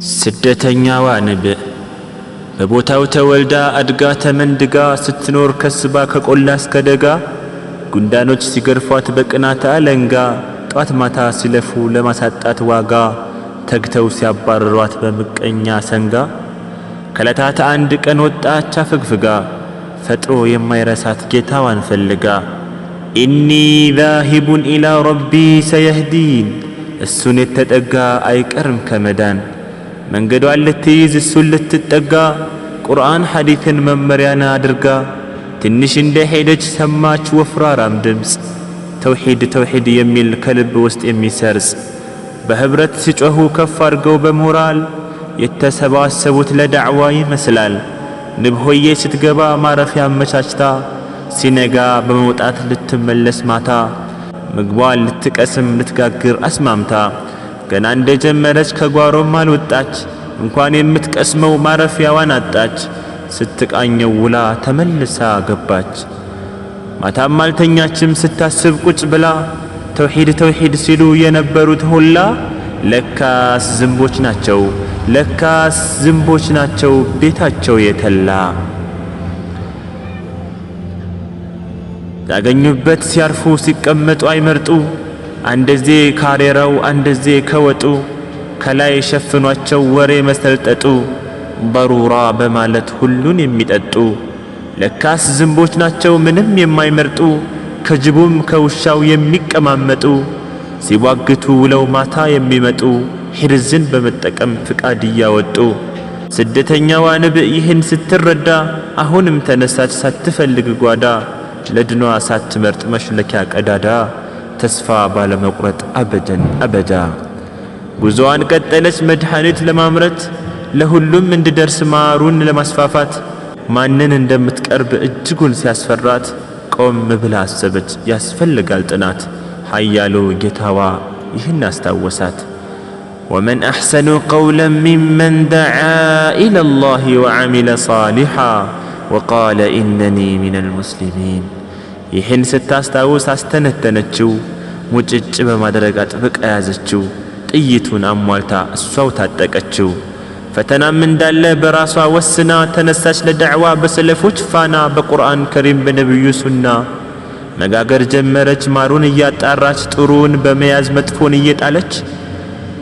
ስደተኛዋ ንብእ በቦታው ተወልዳ አድጋ ተመንድጋ ስትኖር ከስባ ከቆላ እስከ ደጋ ጉንዳኖች ሲገርፏት በቅናት አለንጋ ጧት ማታ ሲለፉ ለማሳጣት ዋጋ ተግተው ሲያባርሯት በምቀኛ ሰንጋ ከለታት አንድ ቀን ወጣች አፈግፍጋ ፈጥሮ የማይረሳት ጌታዋን ፈልጋ ኢኒ ዛሂቡን ኢላ ረቢ ሰየህዲን እሱን የተጠጋ አይቀርም ከመዳን መንገዷን ልትይዝ እሱን ልትጠጋ ቁርአን ሐዲትን መመሪያን አድርጋ ትንሽ እንደ ሄደች ሰማች ወፍራራም ድምፅ ተውሂድ ተውሂድ የሚል ከልብ ውስጥ የሚሰርጽ በህብረት ሲጮሁ ከፍ አድርገው በሞራል የተሰባሰቡት ለዳዕዋ ይመስላል። ንብ ሆዬ ስትገባ ማረፊያ አመቻችታ ሲነጋ በመውጣት ልትመለስ ማታ ምግቧን ልትቀስም ልትጋግር አስማምታ ገና እንደጀመረች ከጓሮም አልወጣች እንኳን የምትቀስመው ማረፊያዋን አጣች። ስትቃኘው ውላ ተመልሳ ገባች። ማታም አልተኛችም ስታስብ ቁጭ ብላ ተውሂድ ተውሂድ ሲሉ የነበሩት ሁላ ለካስ ዝንቦች ናቸው ለካስ ዝንቦች ናቸው ቤታቸው የተላ። ያገኙበት ሲያርፉ ሲቀመጡ አይመርጡ አንደዜ ካሬራው አንደዜ ከወጡ ከላይ ሸፍኗቸው ወሬ መሰልጠጡ በሩራ በማለት ሁሉን የሚጠጡ ለካስ ዝንቦች ናቸው ምንም የማይመርጡ ከጅቡም ከውሻው የሚቀማመጡ ሲዋግቱ ውለው ማታ የሚመጡ ሂርዝን በመጠቀም ፍቃድ እያወጡ። ስደተኛዋ ንብእ ይህን ስትረዳ አሁንም ተነሳች ሳትፈልግ ጓዳ ለድኗ ሳትመርጥ መሽለኪያ ቀዳዳ ተስፋ ባለመቁረጥ አበደን አበዳ ጉዞዋን ቀጠለች መድኃኒት ለማምረት ለሁሉም እንድደርስ ማሩን ለማስፋፋት ማንን እንደምትቀርብ እጅጉን ሲያስፈራት ቆም ብላ አሰበች ያስፈልጋል ጥናት ኃያሉ ጌታዋ ይህን አስታወሳት። ወመን አሕሰኑ ቀውለን ሚመን ደዓ ኢለላሂ ወዐሚለ ሷሊሓ ወቃለ ኢነኒ ሚነል ሙስሊሚን። ይህን ስታስታውስ አስተነተነችው ሙጭጭ በማድረግ አጥብቃ ያዘችው ጥይቱን አሟልታ እሷው ታጠቀችው። ፈተናም እንዳለ በራሷ ወስና ተነሳች ለዳዕዋ በሰለፎች ፋና በቁርአን ከሪም በነቢዩ ሱና መጋገር ጀመረች ማሩን እያጣራች ጥሩን በመያዝ መጥፎን እየጣለች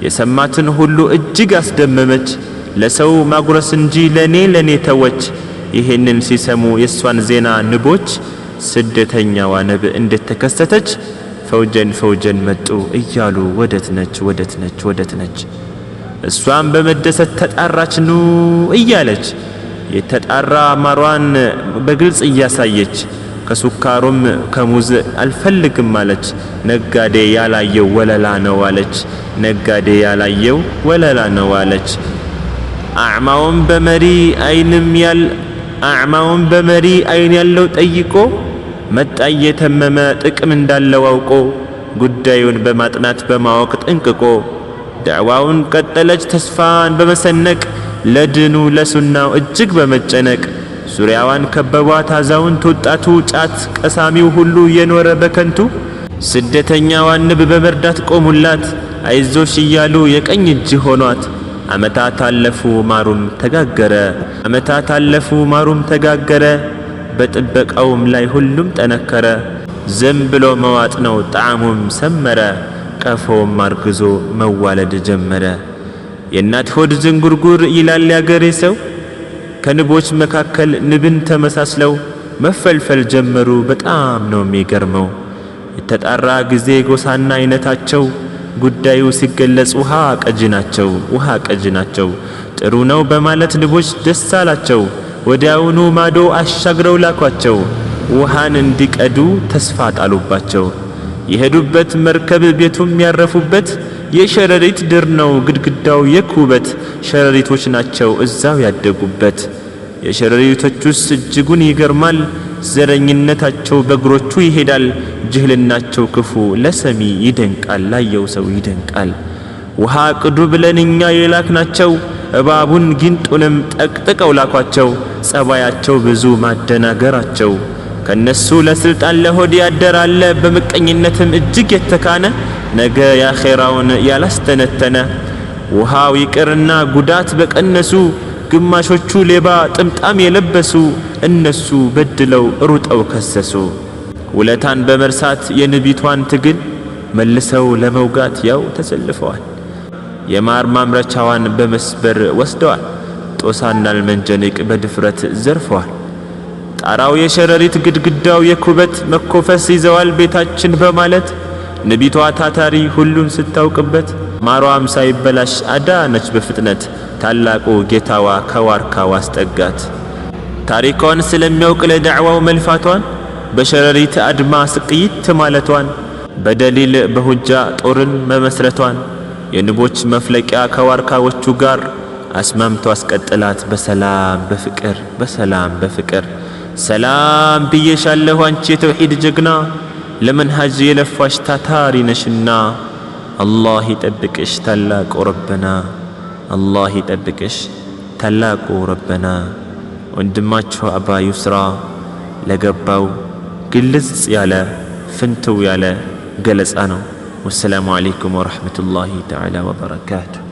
የሰማትን ሁሉ እጅግ አስደመመች። ለሰው ማጉረስ እንጂ ለኔ ተወች። ይህንን ሲሰሙ የሷን ዜና ንቦች ስደተኛዋ ንብእ እንደተከሰተች ፈውጀን መጡ እያሉ ወደት ነች። እሷም በመደሰት ተጣራች ኑ እያለች የተጣራ ማሯን በግልጽ እያሳየች ከሱካሩም ከሙዝ አልፈልግም አለች። ነጋዴ ያላየው ወለላ ነው አለች። ነጋዴ ያላየው ወለላ ነው አለች። አዕማውን በመሪ አይን ያለው ጠይቆ መጣ እየተመመ ጥቅም እንዳለው አውቆ ጉዳዩን በማጥናት በማወቅ ጠንቅቆ ዳዕዋውን ቀጠለች ተስፋን በመሰነቅ ለድኑ ለሱናው እጅግ በመጨነቅ ዙሪያዋን ከበቧት አዛውንት ወጣቱ ጫት ቀሳሚው ሁሉ የኖረ በከንቱ ስደተኛዋን ንብ በመርዳት ቆሙላት አይዞሽ እያሉ የቀኝ እጅ ሆኗት። ዓመታት አለፉ ማሩም ተጋገረ በጥበቃውም ላይ ሁሉም ጠነከረ። ዝም ብሎ መዋጥ ነው ጣዕሙም ሰመረ ቀፎም አርግዞ መዋለድ ጀመረ። የእናት ሆድ ዝንጉርጉር ይላል ያገሬ ሰው ከንቦች መካከል ንብን ተመሳስለው መፈልፈል ጀመሩ በጣም ነው የሚገርመው። የተጣራ ጊዜ ጎሳና አይነታቸው ጉዳዩ ሲገለጽ ውሃ ቀጅ ናቸው። ጥሩ ነው በማለት ንቦች ደስ አላቸው። ወዲያውኑ ማዶ አሻግረው ላኳቸው ውሃን እንዲቀዱ ተስፋ ጣሉባቸው። የሄዱበት መርከብ ቤቱም ያረፉበት የሸረሪት ድር ነው ግድግዳው የኩበት ሸረሪቶች ናቸው እዛው ያደጉበት። የሸረሪቶቹስ እጅጉን ይገርማል ዘረኝነታቸው በእግሮቹ ይሄዳል። ጅህልናቸው ክፉ ለሰሚ ይደንቃል ላየው ሰው ይደንቃል። ውሃ ቅዱ ብለን እኛ የላክናቸው እባቡን ጊንጡንም ጠቅጥቀው ላኳቸው። ጸባያቸው ብዙ ማደናገራቸው ከነሱ ለስልጣን ለሆድ ያደራለ በምቀኝነትም እጅግ የተካነ ነገ ያኼራውን ያላስተነተነ ውሃው ይቅርና ጉዳት በቀነሱ ግማሾቹ ሌባ ጥምጣም የለበሱ እነሱ በድለው ሩጠው ከሰሱ። ውለታን በመርሳት የንቢቷን ትግል መልሰው ለመውጋት ያው ተሰልፈዋል። የማር ማምረቻዋን በመስበር ወስደዋል። ጦሳና አልመንጀኒቅ በድፍረት ዘርፈዋል። ጣራው የሸረሪት ግድግዳው የኩበት መኮፈስ ይዘዋል ቤታችን በማለት ንቢቷ ታታሪ ሁሉን ስታውቅበት ማሯም ሳይበላሽ አዳነች በፍጥነት ታላቁ ጌታዋ ከዋርካው አስጠጋት። ታሪኳን ስለሚያውቅ ለዳዕዋው መልፋቷን በሸረሪት አድማ ስቅይት ማለቷን በደሊል በሁጃ ጦርን መመስረቷን የንቦች መፍለቂያ ከዋርካዎቹ ጋር አስማምቶ አስቀጥላት በሰላም በፍቅር በሰላም በፍቅር። ሰላም ብዬሻለሁ አንቺ የተውሂድ ጀግና ለመንሃጅ የለፋሽ ታታሪ ነሽና አላህ ይጠብቅሽ ታላቁ ረበና አላህ ይጠብቅሽ ታላቁ ረበና። ወንድማችሁ አባ ዩስራ ለገባው ግልጽ ያለ ፍንትው ያለ ገለጻ ነው። ወሰላሙ አለይኩም ወረሕመቱላሂ ተዓላ ወበረካቱ።